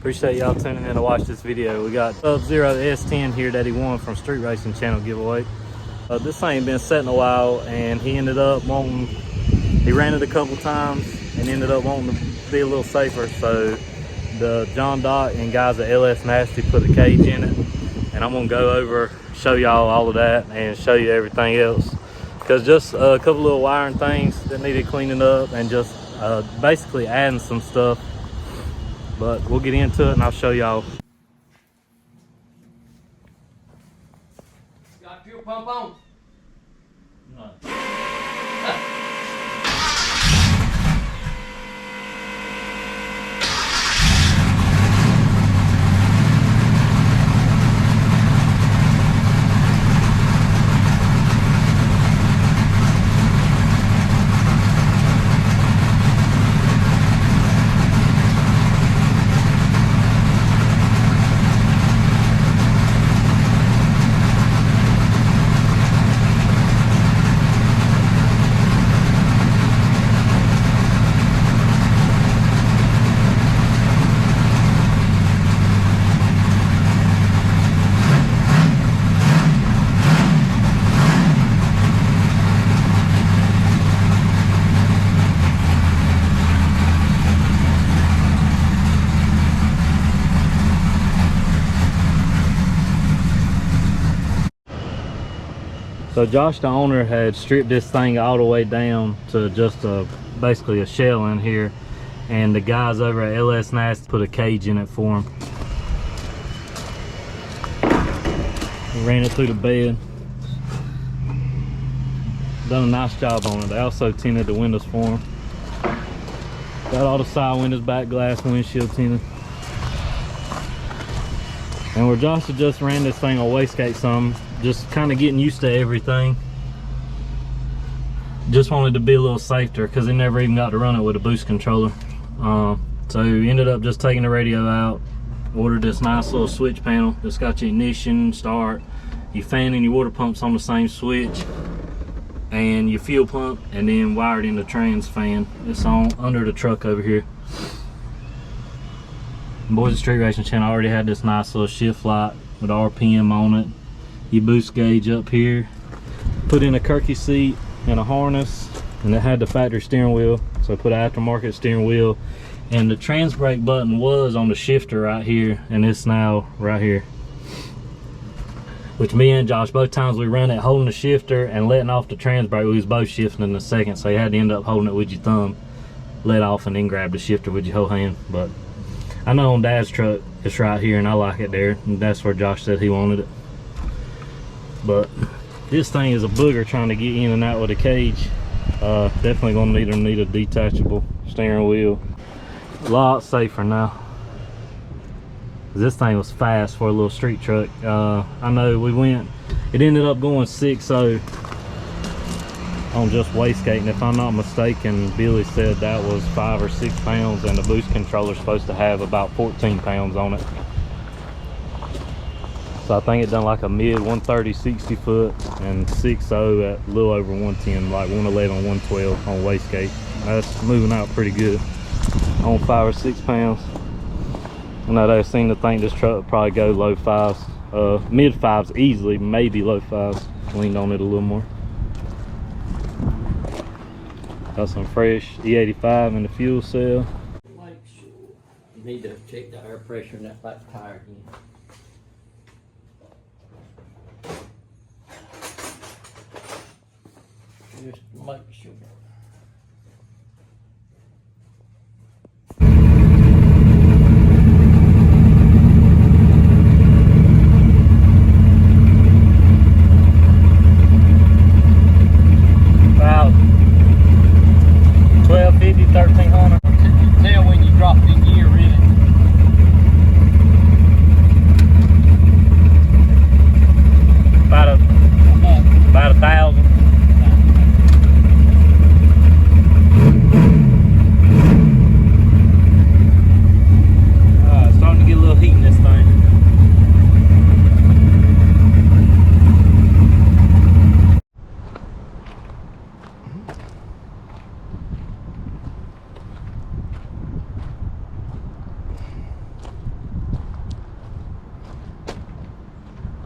Appreciate y'all tuning in to watch this video. We got Sub-Zero S-10 here that he won from Street Racing Channel giveaway. This thing had been set in a while, and he ended up wanting, he ran it a couple times and ended up wanting to be a little safer. So the John Doc and guys at LS Nasty put a cage in it, and I'm gonna go over, show y'all all of that and show you everything else. Because just a couple little wiring things that needed cleaning up and just basically adding some stuff. But we'll get into it and I'll show y'all. Got fuel pump on? No. So Josh, the owner, had stripped this thing all the way down to just basically a shell in here, and the guys over at LS Nasty put a cage in it for him. He ran it through the bed. Done a nice job on it. They also tinted the windows for him. Got all the side windows, back glass, windshield tinted. And where Josh had just ran this thing on wastegate some, just kind of getting used to everything. Just wanted to be a little safer because he never even got to run it with a boost controller. So he ended up just taking the radio out, ordered this nice little switch panel. It's got your ignition, start, your fan and your water pumps on the same switch, and your fuel pump, and then wired in the trans fan. It's on under the truck over here. Boys at Street Racing Channel already had this nice little shift light with RPM on it. Your boost gauge up here. Put in a Kirky seat and a harness, and it had the factory steering wheel. So put an aftermarket steering wheel, and the trans brake button was on the shifter right here, and it's now right here. Which me and Josh, both times we ran it holding the shifter and letting off the trans brake, we was both shifting in a second, so you had to end up holding it with your thumb, let off, and then grab the shifter with your whole hand. But I know on Dad's truck it's right here, and I like it there, and that's where Josh said he wanted it. But this thing is a booger trying to get in and out with a cage. Definitely gonna need a detachable steering wheel. A lot safer now. This thing was fast for a little street truck. I know it ended up going 6.0 on just wastegating. If I'm not mistaken, Billy said that was 5 or 6 pounds, and the boost controller is supposed to have about 14 pounds on it. So I think it done like a mid 130 60 foot and 6.0 at a little over 110, like 111 112 on wastegate. That's moving out pretty good on 5 or 6 pounds. I know they seem to think this truck would probably go low 5s, mid 5s easily, maybe low 5s. Leaned on it a little more. Got some fresh E85 in the fuel cell. Make sure you need to check the air pressure in that back tire again. Just make sure. About 1250, 1300. You can tell when you drop the gear in it. About 1,000.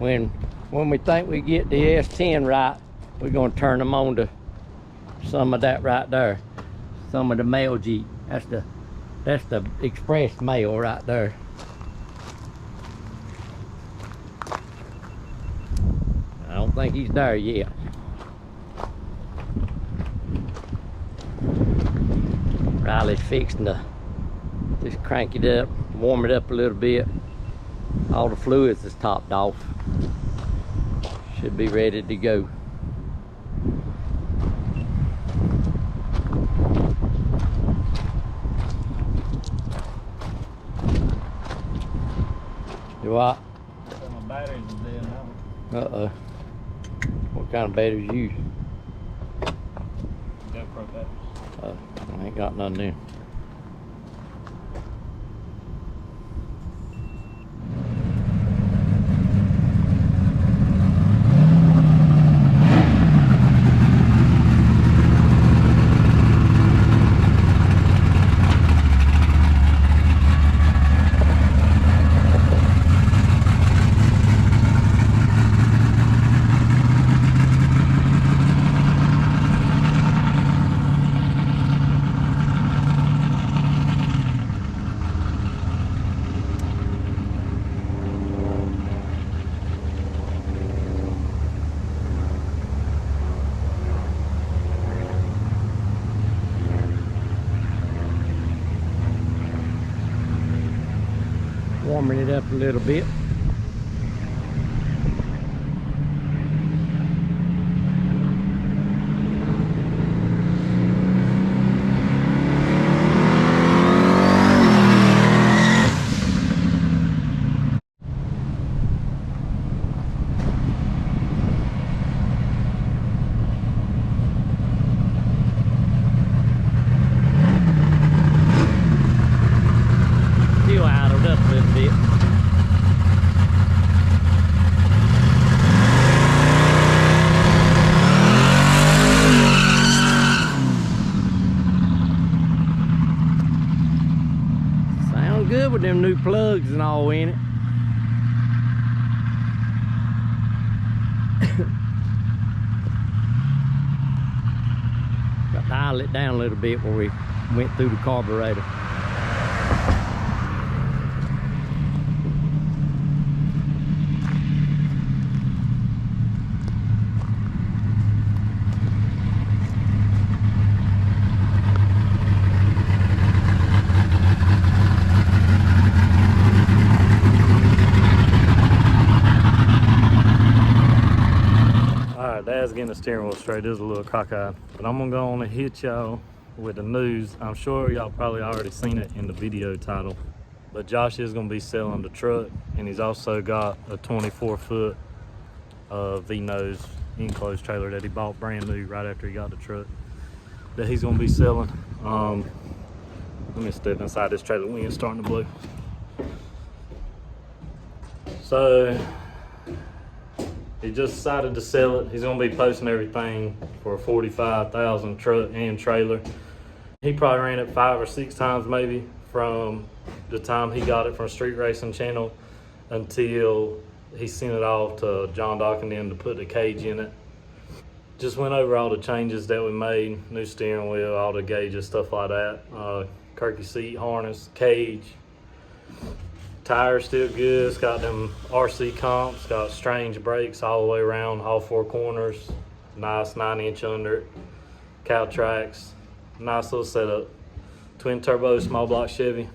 When we think we get the S-10 right, we're gonna turn them on to some of that right there. Some of the mail Jeep. That's the express mail right there. I don't think he's there yet. Riley's fixing to just crank it up, warm it up a little bit. All the fluids is topped off. Should be ready to go. Do what? My batteries are dead now. Uh-oh. What kind of batteries you use? GoPro batteries. I ain't got none there. Warming it up a little bit. Still idled up a little bit. Sound good with them new plugs and all in it. Got to dial it down a little bit where we went through the carburetor. Dad's getting the steering wheel straight. This is a little cockeyed, but I'm gonna go on and hit y'all with the news. I'm sure y'all probably already seen it in the video title, but Josh is gonna be selling the truck, and he's also got a 24-foot V-nose enclosed trailer that he bought brand new right after he got the truck that he's gonna be selling. Let me step inside this trailer. We ain't starting to blow. So he just decided to sell it. He's gonna be posting everything for $45,000 truck and trailer. He probably ran it 5 or 6 times maybe from the time he got it from Street Racing Channel until he sent it off to John Dock and them to put the cage in it. Just went over all the changes that we made, new steering wheel, all the gauges, stuff like that. Kirky seat, harness, cage. Tires still good. It's got them RC comps, got strange brakes all the way around, all 4 corners. Nice 9-inch under it. Cow tracks. Nice little setup. Twin turbo, small block Chevy.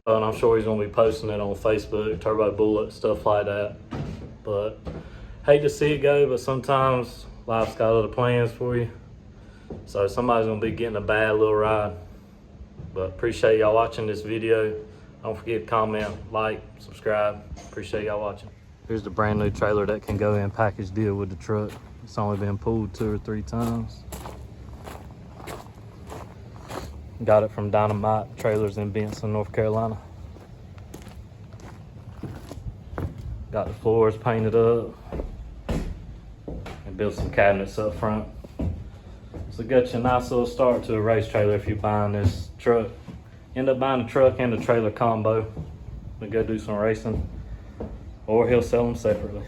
And I'm sure he's gonna be posting it on Facebook, Turbo Bullet, stuff like that. But hate to see it go, but sometimes life's got other plans for you. So somebody's gonna be getting a bad little ride. But appreciate y'all watching this video. Don't forget to comment, like, subscribe. Appreciate y'all watching. Here's the brand new trailer that can go in package deal with the truck. It's only been pulled 2 or 3 times. Got it from Dynamite Trailers in Benson, North Carolina. Got the floors painted up and built some cabinets up front. So got you a nice little start to a race trailer if you're buying this truck. End up buying the truck and the trailer combo to go do some racing, or he'll sell them separately.